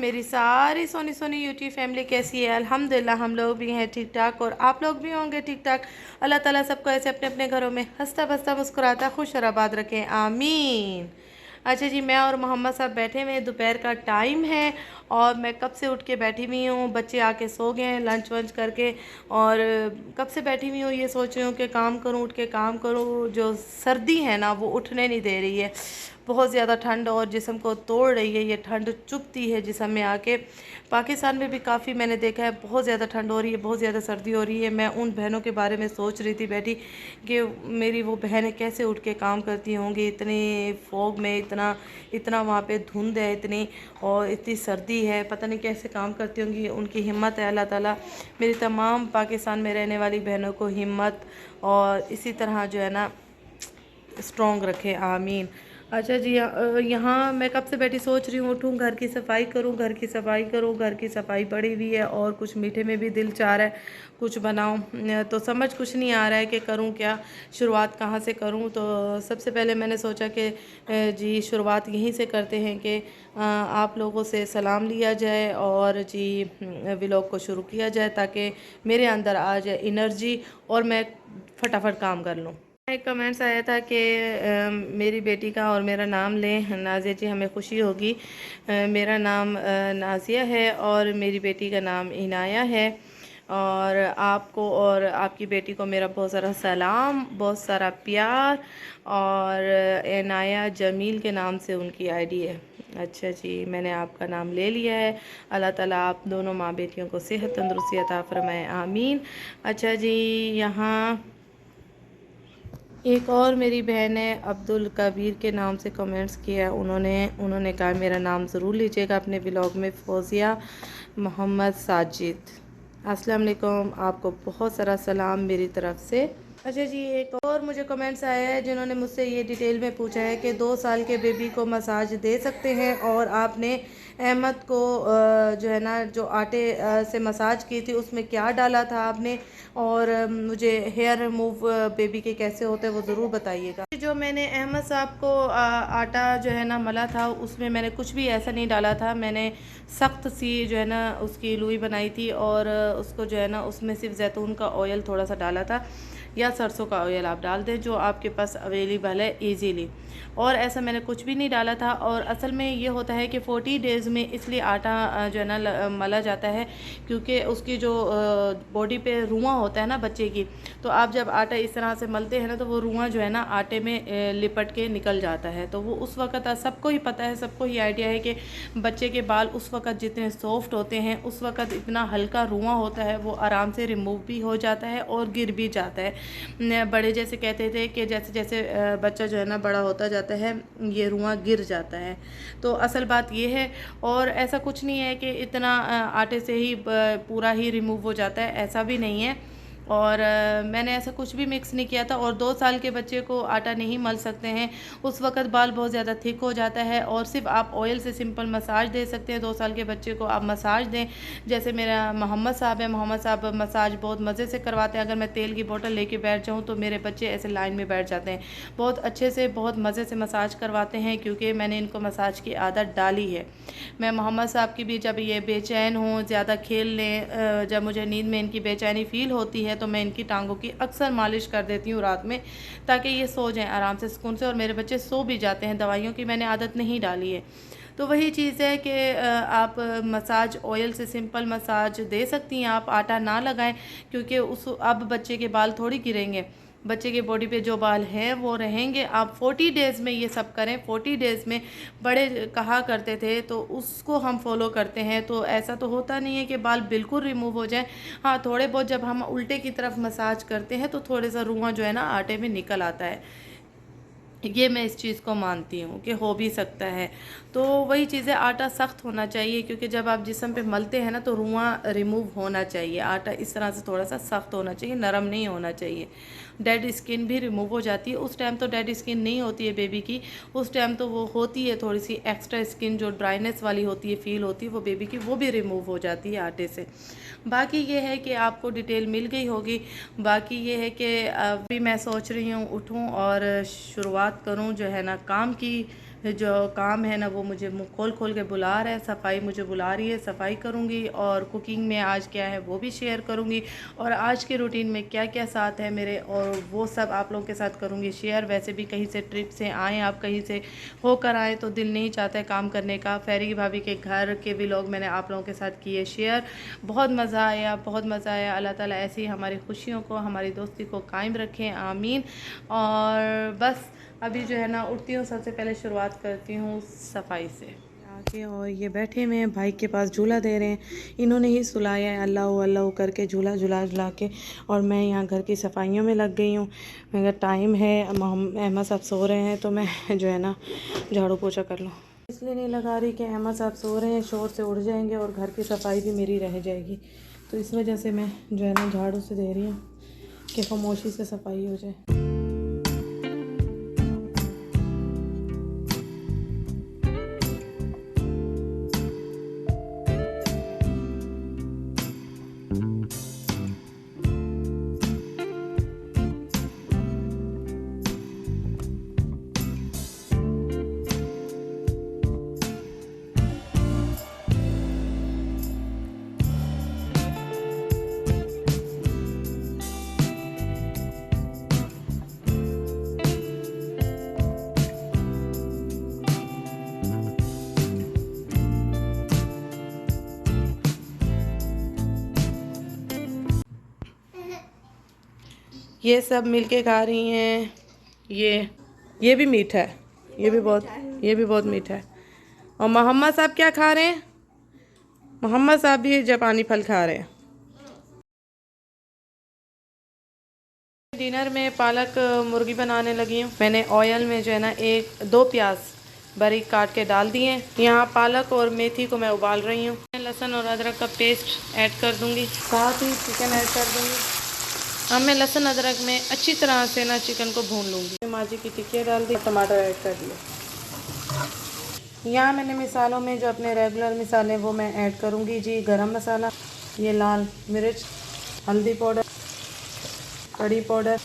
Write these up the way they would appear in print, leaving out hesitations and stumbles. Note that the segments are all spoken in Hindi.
मेरी सारी सोनी सोनी यूट्यूब फैमिली कैसी है। अल्हम्दुलिल्लाह हम लोग भी हैं ठीक ठाक और आप लोग भी होंगे ठीक ठाक। अल्लाह ताला सबको ऐसे अपने अपने घरों में हंसता बसता मुस्कुराता खुश और आबाद रखें, आमीन। अच्छा जी, मैं और मोहम्मद साहब बैठे हुए हैं, दोपहर का टाइम है और मैं कब से उठ के बैठी हुई हूँ। बच्चे आके सो गए हैं लंच वंच करके और कब से बैठी हुई हूँ ये सोच रही हूँ कि काम करूँ, उठ के काम करूँ। जो सर्दी है ना वो उठने नहीं दे रही है, बहुत ज़्यादा ठंड और जिस्म को तोड़ रही है। ये ठंड चुभती है जिस्म में आके। पाकिस्तान में भी काफ़ी मैंने देखा है बहुत ज़्यादा ठंड हो रही है, बहुत ज़्यादा सर्दी हो रही है। मैं उन बहनों के बारे में सोच रही थी बैठी कि मेरी वो बहनें कैसे उठ के काम करती होंगी इतने फॉग में, इतना इतना वहाँ पे धुंध है इतनी और इतनी सर्दी है, पता नहीं कैसे काम करती होंगी। उनकी हिम्मत है। अल्लाह ताला मेरी तमाम पाकिस्तान में रहने वाली बहनों को हिम्मत और इसी तरह जो है ना स्ट्रॉन्ग रखे, आमीन। अच्छा जी, यहाँ मैं कब से बैठी सोच रही हूँ उठूँ, घर की सफाई करूँ, घर की सफाई करूँ। घर की सफाई पड़ी हुई है और कुछ मीठे में भी दिल चाह रहा है कुछ बनाऊँ, तो समझ कुछ नहीं आ रहा है कि करूँ क्या, शुरुआत कहाँ से करूँ। तो सबसे पहले मैंने सोचा कि जी शुरुआत यहीं से करते हैं कि आप लोगों से सलाम लिया जाए और जी व्लॉग को शुरू किया जाए ताकि मेरे अंदर आ जाए एनर्जी और मैं फटाफट काम कर लूँ। एक कमेंट्स आया था कि मेरी बेटी का और मेरा नाम लें नाज़िया जी, हमें खुशी होगी। मेरा नाम नाज़िया है और मेरी बेटी का नाम इनाया है। और आपको और आपकी बेटी को मेरा बहुत सारा सलाम, बहुत सारा प्यार। और इनाया जमील के नाम से उनकी आईडी है। अच्छा जी, मैंने आपका नाम ले लिया है। अल्लाह ताला आप दोनों माँ बेटियों को सेहत तंदुरुस्ती अता फरमाए, आमीन। अच्छा जी, यहाँ एक और मेरी बहन है अब्दुल कबीर के नाम से कमेंट्स किया। उन्होंने कहा मेरा नाम ज़रूर लीजिएगा अपने ब्लॉग में, फ़ौजिया मोहम्मद साजिद। अस्सलाम वालेकुम, आपको बहुत सारा सलाम मेरी तरफ से। अच्छा जी, एक और मुझे कमेंट्स आया है जिन्होंने मुझसे ये डिटेल में पूछा है कि 2 साल के बेबी को मसाज दे सकते हैं और आपने अहमद को जो है ना जो आटे से मसाज की थी उसमें क्या डाला था आपने, और मुझे हेयर रिमूव बेबी के कैसे होते हैं वो ज़रूर बताइएगा। जो मैंने अहमद साहब को आटा जो है ना मला था उसमें मैंने कुछ भी ऐसा नहीं डाला था। मैंने सख्त सी जो है ना उसकी लुई बनाई थी और उसको जो है ना उसमें सिर्फ जैतून का ऑयल थोड़ा सा डाला था या सरसों का ऑयल आप डाल दें जो आपके पास अवेलेबल है इजीली। और ऐसा मैंने कुछ भी नहीं डाला था। और असल में ये होता है कि 40 डेज़ में इसलिए आटा जो है ना मला जाता है क्योंकि उसकी जो बॉडी पे रुआं होता है ना बच्चे की, तो आप जब आटा इस तरह से मलते हैं ना तो वो रुआं जो है ना आटे में लिपट के निकल जाता है। तो वो उस वक़्त सबको ही पता है, सबको ही आइडिया है कि बच्चे के बाल उस वक़्त जितने सॉफ्ट होते हैं उस वक़्त इतना हल्का रुआं होता है वो आराम से रिमूव भी हो जाता है और गिर भी जाता है। बड़े जैसे कहते थे कि जैसे जैसे बच्चा जो है ना बड़ा होता जाता है ये रुआं गिर जाता है। तो असल बात ये है और ऐसा कुछ नहीं है कि इतना आटे से ही पूरा ही रिमूव हो जाता है, ऐसा भी नहीं है। और मैंने ऐसा कुछ भी मिक्स नहीं किया था। और 2 साल के बच्चे को आटा नहीं मल सकते हैं, उस वक़्त बाल बहुत ज़्यादा थिक हो जाता है और सिर्फ आप ऑयल से सिंपल मसाज दे सकते हैं। 2 साल के बच्चे को आप मसाज दें, जैसे मेरा मोहम्मद साहब है, मोहम्मद साहब मसाज बहुत मज़े से करवाते हैं। अगर मैं तेल की बोतल लेके बैठ जाऊँ तो मेरे बच्चे ऐसे लाइन में बैठ जाते हैं, बहुत अच्छे से बहुत मज़े से मसाज करवाते हैं क्योंकि मैंने इनको मसाज की आदत डाली है। मैं मोहम्मद साहब की भी जब ये बेचैन हों, ज़्यादा खेल लें, जब मुझे नींद में इनकी बेचैनी फ़ील होती है तो मैं इनकी टांगों की अक्सर मालिश कर देती हूँ रात में ताकि ये सो जाएं आराम से सुकून से। और मेरे बच्चे सो भी जाते हैं, दवाइयों की मैंने आदत नहीं डाली है। तो वही चीज़ है कि आप मसाज ऑयल से सिंपल मसाज दे सकती हैं, आप आटा ना लगाएं क्योंकि उस अब बच्चे के बाल थोड़ी गिरेंगे, बच्चे के बॉडी पे जो बाल हैं वो रहेंगे। आप 40 डेज़ में ये सब करें। 40 डेज़ में बड़े कहा करते थे तो उसको हम फॉलो करते हैं। तो ऐसा तो होता नहीं है कि बाल बिल्कुल रिमूव हो जाए। हाँ, थोड़े बहुत जब हम उल्टे की तरफ मसाज करते हैं तो थोड़े सा रुआं जो है ना आटे में निकल आता है, ये मैं इस चीज़ को मानती हूँ कि हो भी सकता है। तो वही चीज़ें, आटा सख्त होना चाहिए क्योंकि जब आप जिस्म पे मलते हैं ना तो रुआं रिमूव होना चाहिए। आटा इस तरह से थोड़ा सा सख्त होना चाहिए, नरम नहीं होना चाहिए। डेड स्किन भी रिमूव हो जाती है। उस टाइम तो डेड स्किन नहीं होती है बेबी की, उस टाइम तो वो होती है थोड़ी सी एक्स्ट्रा स्किन जो ड्राइनेस वाली होती है, फील होती है वो बेबी की, वो भी रिमूव हो जाती है आटे से। बाकी ये है कि आपको डिटेल मिल गई होगी। बाकी ये है कि अभी मैं सोच रही हूँ उठूँ और शुरुआत करूँ जो है ना काम की, जो काम है ना वो मुझे मुँह खोल खोल के बुला रहा है, सफाई मुझे बुला रही है, सफाई करूँगी और कुकिंग में आज क्या है वो भी शेयर करूँगी और आज के रूटीन में क्या क्या साथ है मेरे और वो सब आप लोगों के साथ करूँगी शेयर। वैसे भी कहीं से ट्रिप से आएँ आप, कहीं से होकर आए तो दिल नहीं चाहता है काम करने का। फेरी भाभी के घर के व्लॉग मैंने आप लोगों के साथ किए शेयर, बहुत मज़ा आया, बहुत मज़ा आया। अल्लाह ताला ऐसी हमारी खुशियों को, हमारी दोस्ती को कायम रखें, आमीन। और बस अभी जो है ना उठती हूँ, सबसे पहले शुरुआत करती हूँ सफाई से आके। और ये बैठे हुए हैं भाई के पास, झूला दे रहे हैं, इन्होंने ही सुलाया है अल्लाह अल्लाह करके झूला झूला झुला के। और मैं यहाँ घर की सफाइयों में लग गई हूँ। मगर टाइम है, अहमद साहब सो रहे हैं तो मैं जो है ना झाड़ू पोछा कर लूँ। इसलिए नहीं लगा रही कि अहमद साहब सो रहे हैं, शोर से उठ जाएंगे और घर की सफाई भी मेरी रह जाएगी, तो इस वजह से मैं जो है ना झाड़ू से दे रही हूँ कि खामोशी से सफाई हो जाए। ये सब मिलके खा रही हैं। ये भी मीठा है, ये भी बहुत मीठा है। और मोहम्मद साहब क्या खा रहे हैं? मोहम्मद साहब भी जापानी फल खा रहे हैं। डिनर में पालक मुर्गी बनाने लगी हूँ। मैंने ऑयल में जो है ना 1-2 प्याज बारीक काट के डाल दिए। यहाँ पालक और मेथी को मैं उबाल रही हूँ। लहसुन और अदरक का पेस्ट ऐड कर दूंगी, साथ ही चिकन ऐड कर दूंगी। अब मैं लहसुन अदरक में अच्छी तरह से ना चिकन को भून लूँगी। माजी की टिक्कियाँ डाल दी, टमाटर ऐड कर दिए। यहाँ मैंने मिसालों में जो अपने रेगुलर मिसाले वो मैं ऐड करूँगी जी। गरम मसाला, ये लाल मिर्च, हल्दी पाउडर, कड़ी पाउडर,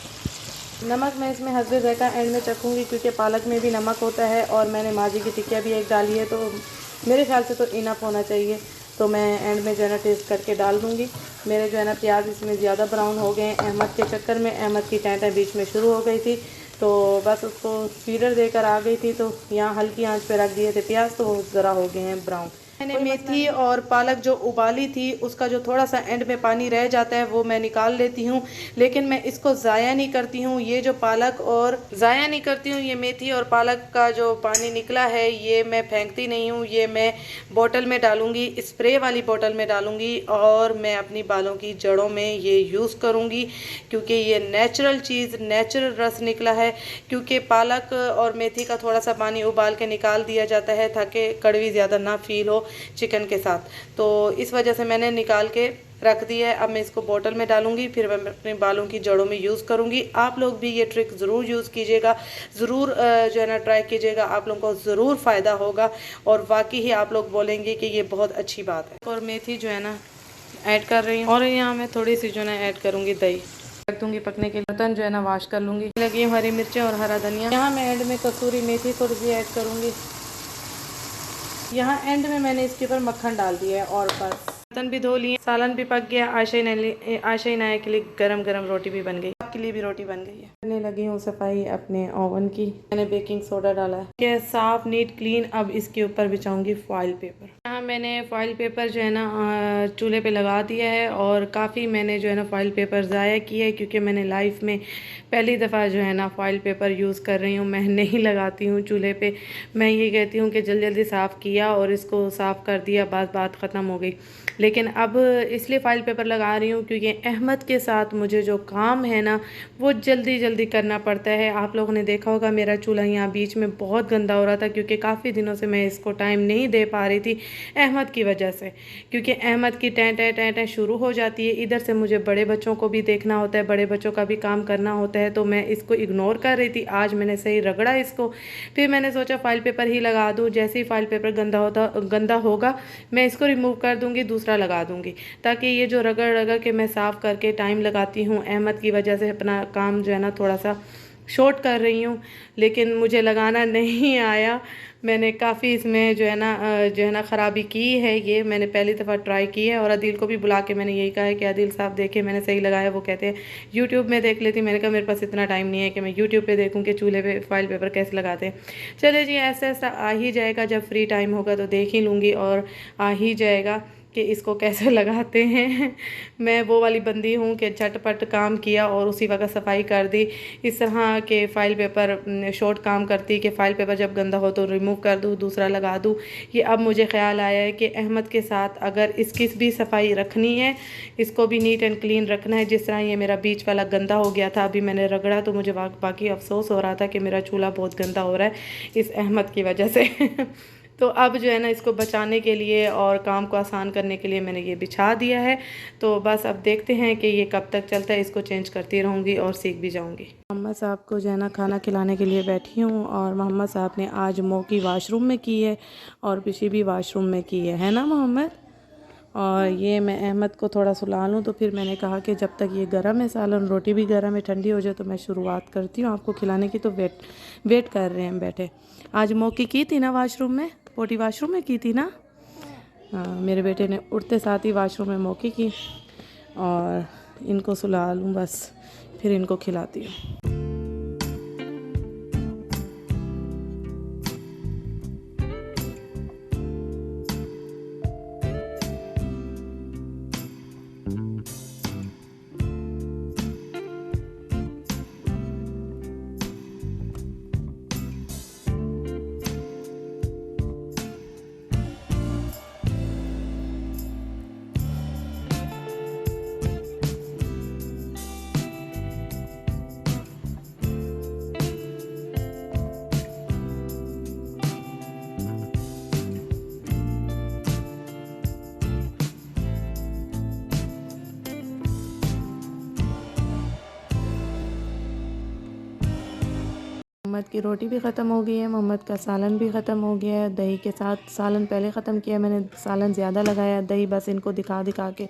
नमक मैं इसमें हस्बे ज़ायक़ा एंड में चखूँगी क्योंकि पालक में भी नमक होता है और मैंने माजी की टिक्कियाँ भी एक डाली है तो मेरे ख्याल से तो इनफ होना चाहिए। तो मैं एंड में जो है ना टेस्ट करके डाल दूँगी। मेरे जो है ना प्याज इसमें ज़्यादा ब्राउन हो गए। अहमद के चक्कर में अहमद की टैंटा बीच में शुरू हो गई थी तो बस उसको फीडर देकर आ गई थी, तो यहाँ हल्की आंच पे रख दिए थे प्याज, तो ज़रा हो गए हैं ब्राउन। मैंने मेथी और पालक जो उबाली थी उसका जो थोड़ा सा एंड में पानी रह जाता है वो मैं निकाल लेती हूँ, लेकिन मैं इसको ज़ाया नहीं करती हूँ। ये जो पालक और ज़ाया नहीं करती हूँ, ये मेथी और पालक का जो पानी निकला है ये मैं फेंकती नहीं हूँ। ये मैं बोतल में डालूँगी, स्प्रे वाली बोतल में डालूँगी और मैं अपनी बालों की जड़ों में ये यूज़ करूँगी क्योंकि ये नेचुरल चीज़, नेचुरल रस निकला है। क्योंकि पालक और मेथी का थोड़ा सा पानी उबाल के निकाल दिया जाता है ताकि कड़वी ज़्यादा ना फील हो चिकन के साथ, तो इस वजह से मैंने निकाल के रख दिया है। अब मैं इसको बोतल में डालूंगी, फिर मैं अपने बालों की जड़ों में यूज़ करूंगी। आप लोग भी ये ट्रिक ज़रूर यूज़ कीजिएगा, ज़रूर जो है ना ट्राई कीजिएगा, आप लोगों को ज़रूर फ़ायदा होगा और वाकई ही आप लोग बोलेंगे कि ये बहुत अच्छी बात है। और मेथी जो है ना ऐड कर रही हूँ और यहाँ मैं थोड़ी सी जो है ना ऐड करूँगी दही, रख दूँगी पकने के लिए। बर्तन जो है ना वॉश कर लूँगी। लगी हूँ हरी मिर्चें और हरा धनिया। यहाँ मैं एंड में कसूरी मेथी थोड़ी सी ऐड करूँगी। यहाँ एंड में मैंने इसके ऊपर मक्खन डाल दिया है और बस। बर्तन भी धो लिए, सालन भी पक गया। आशा नाया के लिए गरम गरम रोटी भी बन गई, आपके लिए भी रोटी बन गई है। करने लगी हूँ सफाई अपने ओवन की। मैंने बेकिंग सोडा डाला है कि साफ नीट क्लीन। अब इसके ऊपर बिछाऊंगी फॉइल पेपर। यहाँ मैंने फॉइल पेपर जो है ना चूल्हे पे लगा दिया है और काफ़ी मैंने जो है ना फॉइल पेपर ज़ाया किया है क्योंकि मैंने लाइफ में पहली दफ़ा जो है ना फॉइल पेपर यूज़ कर रही हूँ। मैं नहीं लगाती हूँ चूल्हे पे, मैं ये कहती हूँ कि जल्दी जल्दी साफ़ किया और इसको साफ़ कर दिया, बात ख़त्म हो गई। लेकिन अब इसलिए फ़ाइल पेपर लगा रही हूँ क्योंकि अहमद के साथ मुझे जो काम है ना वो जल्दी जल्दी करना पड़ता है। आप लोगों ने देखा होगा मेरा चूल्हा यहाँ बीच में बहुत गंदा हो रहा था क्योंकि काफ़ी दिनों से मैं इसको टाइम नहीं दे पा रही थी अहमद की वजह से, क्योंकि अहमद की टैं शुरू हो जाती है। इधर से मुझे बड़े बच्चों को भी देखना होता है, बड़े बच्चों का भी काम करना होता है, तो मैं इसको इग्नोर कर रही थी। आज मैंने सही रगड़ा इसको, फिर मैंने सोचा फ़ाइल पेपर ही लगा दूँ। जैसे ही फ़ाइल पेपर गंदा होगा मैं इसको रिमूव कर दूँगी, दूसरा लगा दूँगी, ताकि ये जो रगड़ रगड़ के मैं साफ़ करके टाइम लगाती हूँ अहमद की वजह से अपना काम जो है ना थोड़ा सा शॉर्ट कर रही हूँ, लेकिन मुझे लगाना नहीं आया। मैंने काफ़ी इसमें जो है ना ख़राबी की है। ये मैंने पहली दफ़ा ट्राई की है और अदील को भी बुला के मैंने यही कहा है कि अदील साहब देखे मैंने सही लगाया। वो कहते हैं यूट्यूब में देख लेती। मैंने कहा मेरे पास इतना टाइम नहीं है कि मैं यूट्यूब पे देखूँ कि चूल्हे पे फॉइल पेपर कैसे लगाते हैं। चलिए जी, ऐसा ऐसा आ ही जाएगा, जब फ्री टाइम होगा तो देख ही लूँगी और आ ही जाएगा कि इसको कैसे लगाते हैं। मैं वो वाली बंदी हूँ कि झटपट काम किया और उसी वक्त सफाई कर दी। इस तरह के फ़ाइल पेपर शॉर्ट काम करती कि फ़ाइल पेपर जब गंदा हो तो रिमूव कर दूँ, दूसरा लगा दूँ। ये अब मुझे ख़्याल आया है कि अहमद के साथ अगर इसकी भी सफाई रखनी है, इसको भी नीट एंड क्लीन रखना है। जिस तरह ये मेरा बीच वाला गंदा हो गया था, अभी मैंने रगड़ा तो मुझे बाकी अफसोस हो रहा था कि मेरा चूल्हा बहुत गंदा हो रहा है इस अहमद की वजह से। तो अब जो है ना, इसको बचाने के लिए और काम को आसान करने के लिए मैंने ये बिछा दिया है। तो बस अब देखते हैं कि ये कब तक चलता है। इसको चेंज करती रहूँगी और सीख भी जाऊँगी। मोहम्मद साहब को जो है ना खाना खिलाने के लिए बैठी हूँ और मोहम्मद साहब ने आज मौकी वाशरूम में की है और पिछी भी वाशरूम में की है ना मोहम्मद। और ये मैं अहमद को थोड़ा सुला लूँ, तो फिर मैंने कहा कि जब तक ये गर्म है सालन, रोटी भी गर्म है, ठंडी हो जाए तो मैं शुरुआत करती हूँ आपको खिलाने की। तो वेट कर रहे हैं बैठे। आज मौकी की थी ना वाशरूम में, पोटी वाशरूम में की थी ना। हाँ, मेरे बेटे ने उठते साथ ही वाशरूम में मौकी की। और इनको सुला लूँ बस, फिर इनको खिलाती हूँ। मोहम्मद की रोटी भी ख़त्म हो गई है, मोहम्मद का सालन भी ख़त्म हो गया है। दही के साथ सालन पहले ख़त्म किया मैंने, सालन ज़्यादा लगाया। दही बस इनको दिखा दिखा के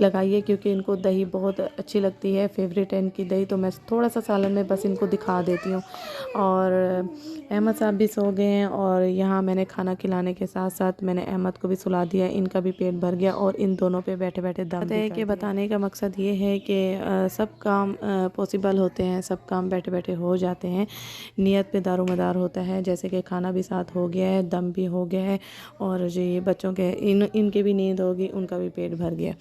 लगाई है क्योंकि इनको दही बहुत अच्छी लगती है, फेवरेट है इनकी दही। तो मैं थोड़ा सा सालन में बस इनको दिखा देती हूँ। और अहमद साहब भी सो गए हैं और यहाँ मैंने खाना खिलाने के साथ साथ मैंने अहमद को भी सुला दिया। इनका भी पेट भर गया और इन दोनों पे बैठे बैठे दम है कि बताने का मकसद ये है कि सब काम पॉसिबल होते हैं, सब काम बैठे बैठे हो जाते हैं। नियत पे दारोमदार होता है। जैसे कि खाना भी साथ हो गया है, दम भी हो गया है और जो ये बच्चों के इनके भी नींद होगी, उनका भी पेट भर गया।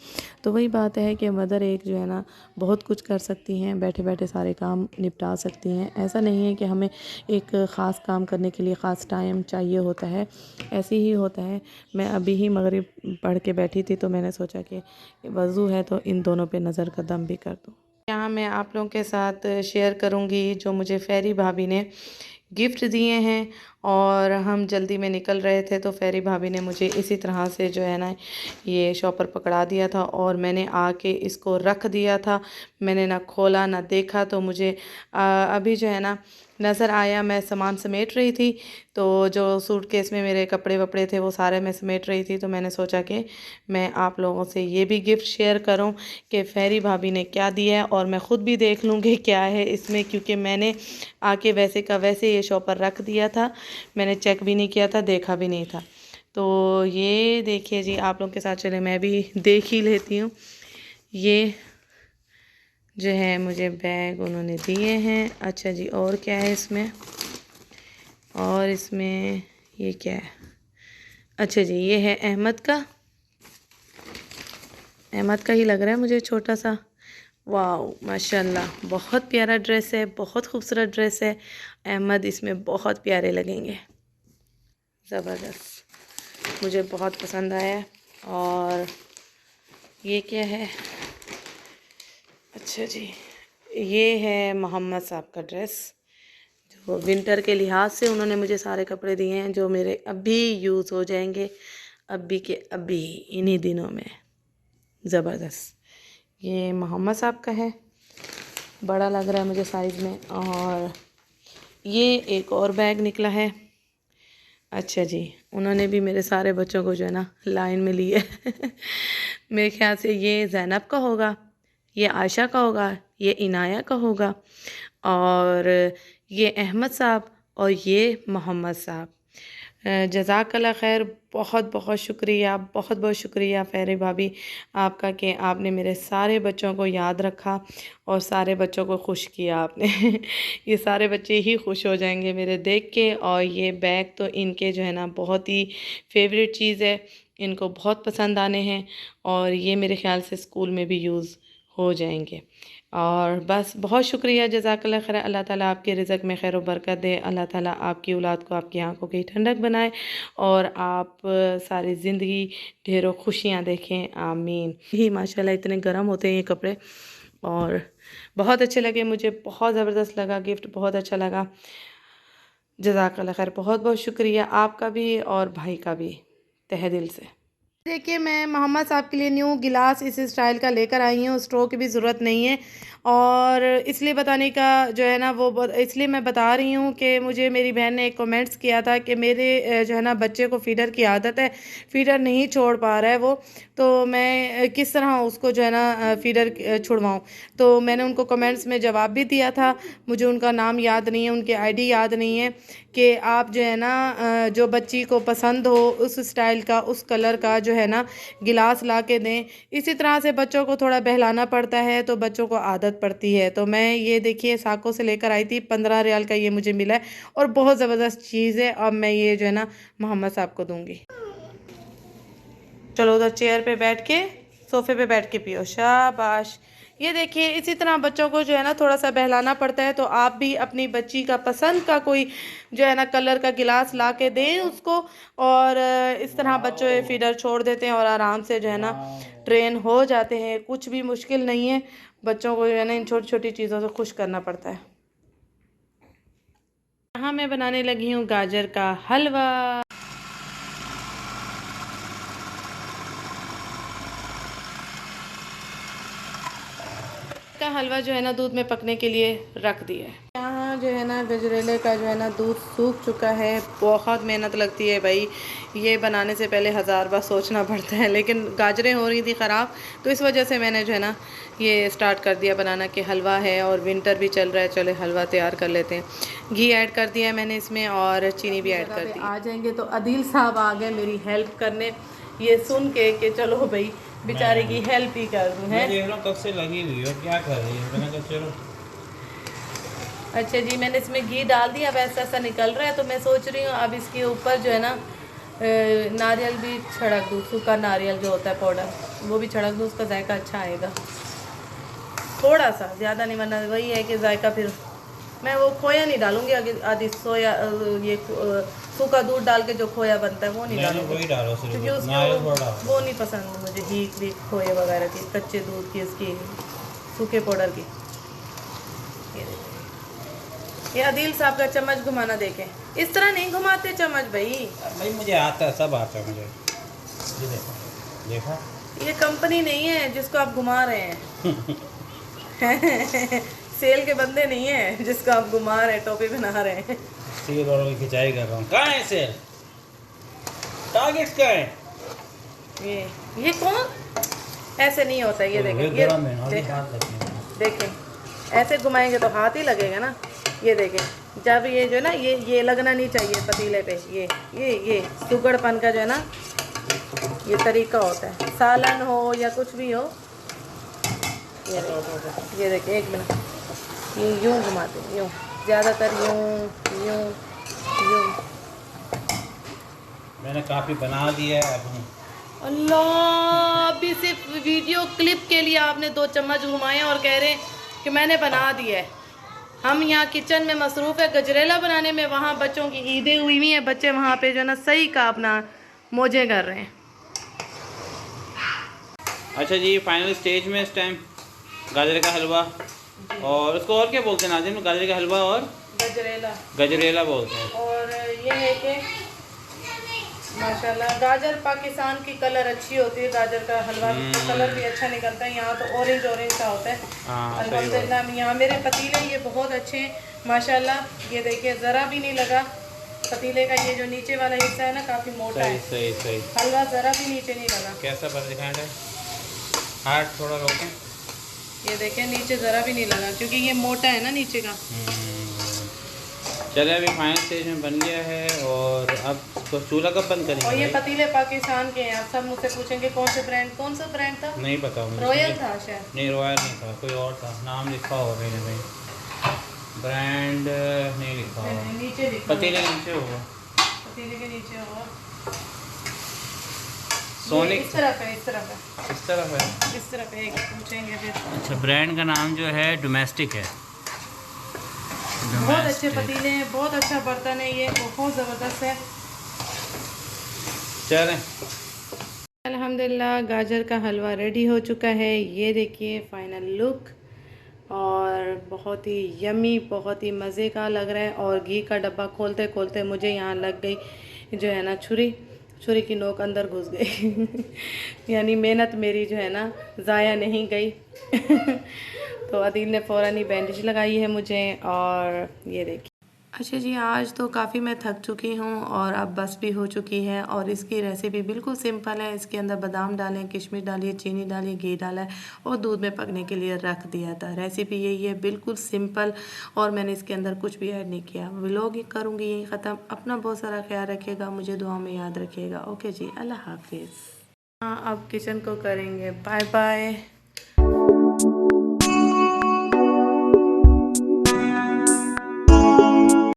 तो वही बात है कि मदर एक जो है ना बहुत कुछ कर सकती हैं, बैठे बैठे सारे काम निपटा सकती हैं। ऐसा नहीं है कि हमें एक ख़ास काम करने के लिए ख़ास टाइम चाहिए होता है, ऐसे ही होता है। मैं अभी ही मगरिब पढ़ के बैठी थी तो मैंने सोचा कि वज़ू है तो इन दोनों पे नज़र का दम भी कर दूँ। यहाँ मैं आप लोगों के साथ शेयर करूँगी जो मुझे फेरी भाभी ने गिफ्ट दिए हैं। और हम जल्दी में निकल रहे थे तो फेरी भाभी ने मुझे इसी तरह से जो है ना ये शॉपर पकड़ा दिया था और मैंने आके इसको रख दिया था। मैंने ना खोला ना देखा। तो मुझे अभी जो है ना नज़र आया, मैं सामान समेट रही थी तो जो सूटकेस में मेरे कपड़े वपड़े थे वो सारे मैं समेट रही थी। तो मैंने सोचा कि मैं आप लोगों से ये भी गिफ्ट शेयर करूं कि फेरी भाभी ने क्या दिया है और मैं ख़ुद भी देख लूँगी क्या है इसमें, क्योंकि मैंने आके वैसे का वैसे ये शॉपर रख दिया था। मैंने चेक भी नहीं किया था, देखा भी नहीं था। तो ये देखिए जी, आप लोगों के साथ चले मैं भी देख ही लेती हूँ। ये जो है मुझे बैग उन्होंने दिए हैं। अच्छा जी, और क्या है इसमें? और इसमें ये क्या है? अच्छा जी, ये है अहमद का। अहमद का ही लग रहा है मुझे, छोटा सा। वाह माशाल्लाह, बहुत प्यारा ड्रेस है, बहुत खूबसूरत ड्रेस है। अहमद इसमें बहुत प्यारे लगेंगे, ज़बरदस्त, मुझे बहुत पसंद आया। और ये क्या है? अच्छा जी, ये है मोहम्मद साहब का ड्रेस जो विंटर के लिहाज से उन्होंने मुझे सारे कपड़े दिए हैं जो मेरे अभी यूज़ हो जाएंगे, अभी के अभी इन्हीं दिनों में। ज़बरदस्त, ये मोहम्मद साहब का है, बड़ा लग रहा है मुझे साइज़ में। और ये एक और बैग निकला है। अच्छा जी, उन्होंने भी मेरे सारे बच्चों को जो है ना लाइन में लिया है। मेरे ख्याल से ये ज़ैनब का होगा, ये आयशा का होगा, ये इनाया का होगा और ये अहमद साहब और ये मोहम्मद साहब। जज़ाकल्लाह खैर, बहुत बहुत शुक्रिया, बहुत बहुत शुक्रिया फ़ेरी भाभी आपका कि आपने मेरे सारे बच्चों को याद रखा और सारे बच्चों को खुश किया आपने। ये सारे बच्चे ही खुश हो जाएंगे मेरे देख के। और ये बैग तो इनके जो है ना बहुत ही फेवरेट चीज़ है, इनको बहुत पसंद आने हैं और ये मेरे ख़्याल से स्कूल में भी यूज़ हो जाएंगे। और बस बहुत शुक्रिया, जज़ाकल्लाह खैर। अल्लाह ताला आपके रिज़्क़ में खैर बरकत दे, अल्लाह ताला आपकी औलाद को आपकी आंखों की ठंडक बनाए और आप सारी ज़िंदगी ढेरों खुशियाँ देखें, आमीन। ही माशाल्लाह इतने गर्म होते हैं ये कपड़े और बहुत अच्छे लगे मुझे, बहुत ज़बरदस्त लगा, गिफ्ट बहुत अच्छा लगा। जज़ाकल्लाह खैर, बहुत बहुत शुक्रिया आपका भी और भाई का भी तहे दिल से। देखिए, मैं मोहम्मद साहब के लिए न्यू गिलास इस स्टाइल का लेकर आई हूँ। स्ट्रो की भी ज़रूरत नहीं है और इसलिए बताने का जो है ना वो इसलिए मैं बता रही हूँ कि मुझे मेरी बहन ने एक कमेंट्स किया था कि मेरे जो है ना बच्चे को फ़ीडर की आदत है, फ़ीडर नहीं छोड़ पा रहा है वो, तो मैं किस तरह उसको जो है ना फ़ीडर छुड़वाऊँ। तो मैंने उनको कमेंट्स में जवाब भी दिया था, मुझे उनका नाम याद नहीं है, उनकी आईडी याद नहीं है, कि आप जो है ना जो बच्ची को पसंद हो उस स्टाइल का, उस कलर का जो है ना गिलास ला के दें। इसी तरह से बच्चों को थोड़ा बहलाना पड़ता है तो बच्चों को आदत पड़ती है। तो मैं ये देखिए साको से लेकर आई थी, 15 रियाल का ये मुझे मिला है और बहुत ज़बरदस्त चीज़ है। अब मैं ये जो है ना मोहम्मद साहब को दूँगी। चलो उधर चेयर पे बैठ के, सोफ़े पे बैठ के पियो, शाबाश। ये देखिए इसी तरह बच्चों को जो है ना थोड़ा सा बहलाना पड़ता है। तो आप भी अपनी बच्ची का पसंद का कोई जो है ना कलर का गिलास ला के दें उसको और इस तरह बच्चों फीडर छोड़ देते हैं और आराम से जो है ना ट्रेन हो जाते हैं। कुछ भी मुश्किल नहीं है, बच्चों को जो है ना इन छोटी छोटी चीज़ों से खुश करना पड़ता है। यहाँ मैं बनाने लगी हूँ गाजर का हलवा। का हलवा जो है ना दूध में पकने के लिए रख दिया है। यहाँ जो है ना गजरेले का जो है ना दूध सूख चुका है। बहुत मेहनत लगती है भाई, ये बनाने से पहले 1000 बार सोचना पड़ता है, लेकिन गाजरें हो रही थी ख़राब तो इस वजह से मैंने जो है ना ये स्टार्ट कर दिया बनाना कि हलवा है और विंटर भी चल रहा है, चले हलवा तैयार कर लेते हैं। घी ऐड कर दिया है मैंने इसमें और चीनी भी ऐड कर दी। आ जाएंगे तो अदील साहब आ गए मेरी हेल्प करने, ये सुन के कि चलो भाई बेचारे की हेल्प ही कर दूँ। है कब से लगी हुई हो, क्या कर रही है? मैंने कहा चलो। अच्छा जी, मैंने इसमें घी डाल दिया, अब ऐसा ऐसा निकल रहा है तो मैं सोच रही हूँ अब इसके ऊपर जो है ना नारियल भी छिड़क दूँ, सूखा नारियल जो होता है पाउडर, वो भी छिड़क दूँ, उसका जायका अच्छा आएगा थोड़ा सा, ज़्यादा नहीं, वरना वही है कि जायका फिर मैं वो खोया नहीं डालूंगी, आदि सोया ये सूखा दूध डाल के जो खोया बनता है वो नहीं डालूंगी, क्योंकि उसको वो नहीं पसंद मुझे, हीक वीक खोए वगैरह की, कच्चे दूध की, इसकी सूखे पाउडर की। ये अदील साहब का चम्मच घुमाना देखें, इस तरह नहीं घुमाते चम्मच भाई मुझे आता है, सब आता है मुझे। ये देखा, ये कंपनी नहीं है जिसको आप घुमा रहे हैं। सेल के बंदे नहीं है जिसको आप घुमा रहे हैं, टोपी बना रहे हैं। सेल वालों की खिंचाई कर रहा हूँ। कहाँ है सेल? टारगेट कहाँ है? ये कौन? ऐसे नहीं होता है, ये देखें, ये देखें ऐसे घुमाएंगे तो हाथ ही लगेगा ना। ये देखें, जब ये जो है ना ये लगना नहीं चाहिए पतीले पे, ये सुगड़पन का जो है ना ये तरीका होता है, सालन हो या कुछ भी हो। ये देखें, एक मिनट, ये यूँ घुमाते हैं, यूँ, ज़्यादातर यूँ यूँ यूँ। मैंने काफ़ी बना दिया है अब। अल्लाह, अभी सिर्फ वीडियो क्लिप के लिए आपने 2 चम्मच घुमाए और कह रहे हैं कि मैंने बना दिया है। हम यहाँ किचन में मसरूफ़ है गजरेला बनाने में, वहाँ बच्चों की ईदें हुई हुई हैं, बच्चे वहाँ पे जो है ना सही का अपना मौजे कर रहे हैं। अच्छा जी, फाइनल स्टेज में इस टाइम गाजर का हलवा, और उसको और क्या बोलते हैं नाज़िम? गाजर का हलवा और गजरेला बोलते हैं। और ये है कि माशाल्लाह गाजर पाकिस्तान की कलर अच्छी होती है, गाजर का हलवा कलर भी अच्छा निकलता है। यहाँ तो ऑरेंज सा होता है अल्हम्दुलिल्लाह। यहाँ मेरे पतीले ये बहुत अच्छे हैं माशाल्लाह। ये देखिए ज़रा भी नहीं लगा पतीले का, ये जो नीचे वाला हिस्सा है ना काफ़ी मोटा है। सही हलवा ज़रा भी नीचे नहीं लगा। कैसा बन दिखाएं? हाथ थोड़ा रोकें। ये देखें नीचे ज़रा भी नहीं लगा क्योंकि ये मोटा है ना नीचे का। चले अभी फाइनल स्टेज में बन गया है और अब इसको चूल्हा कब बंद करेंगे? और ये पतीले पाकिस्तान के हैं। आप सब मुझसे पूछेंगे कौन सा ब्रांड था? नहीं पता मुझे। रॉयल था शायद। नहीं रॉयल नहीं था, कोई और था, नाम लिखा होगा कहीं ना कहीं, ब्रांड नहीं लिखा होगा। नीचे लिखा पतीले के नीचे होगा, पतीले के नीचे होगा। सोनिक। इस तरफ है, इस तरफ है, इस तरफ है, इस तरफ है। पूछेंगे फिर। अच्छा, ब्रांड का नाम जो है डोमेस्टिक है। बहुत अच्छे पतीले हैं, बहुत अच्छा बर्तन है ये, बहुत ज़बरदस्त है। चलें। अल्हम्दुलिल्लाह गाजर का हलवा रेडी हो चुका है। ये देखिए फाइनल लुक, और बहुत ही यमी, बहुत ही मज़े का लग रहा है। और घी का डब्बा खोलते खोलते मुझे यहाँ लग गई जो है ना छुरी की नोक अंदर घुस गई यानी मेहनत मेरी जो है ना ज़ाया नहीं गई तो अदील ने फ़ौरन ही बैंडेज लगाई है मुझे। और ये देखिए, अच्छा जी, आज तो काफ़ी मैं थक चुकी हूँ और अब बस भी हो चुकी है। और इसकी रेसिपी बिल्कुल सिंपल है। इसके अंदर बादाम डालें, किशमिश डालिए, चीनी डालिए, घी डाला है और दूध में पकने के लिए रख दिया था। रेसिपी यही है, बिल्कुल सिंपल, और मैंने इसके अंदर कुछ भी ऐड नहीं किया। व्लॉग करूँगी यही ख़त्म। अपना बहुत सारा ख्याल रखिएगा, मुझे दुआ में याद रखिएगा। ओके जी, अल्लाह हाफिज़। हाँ, अब किचन को करेंगे बाय बाय।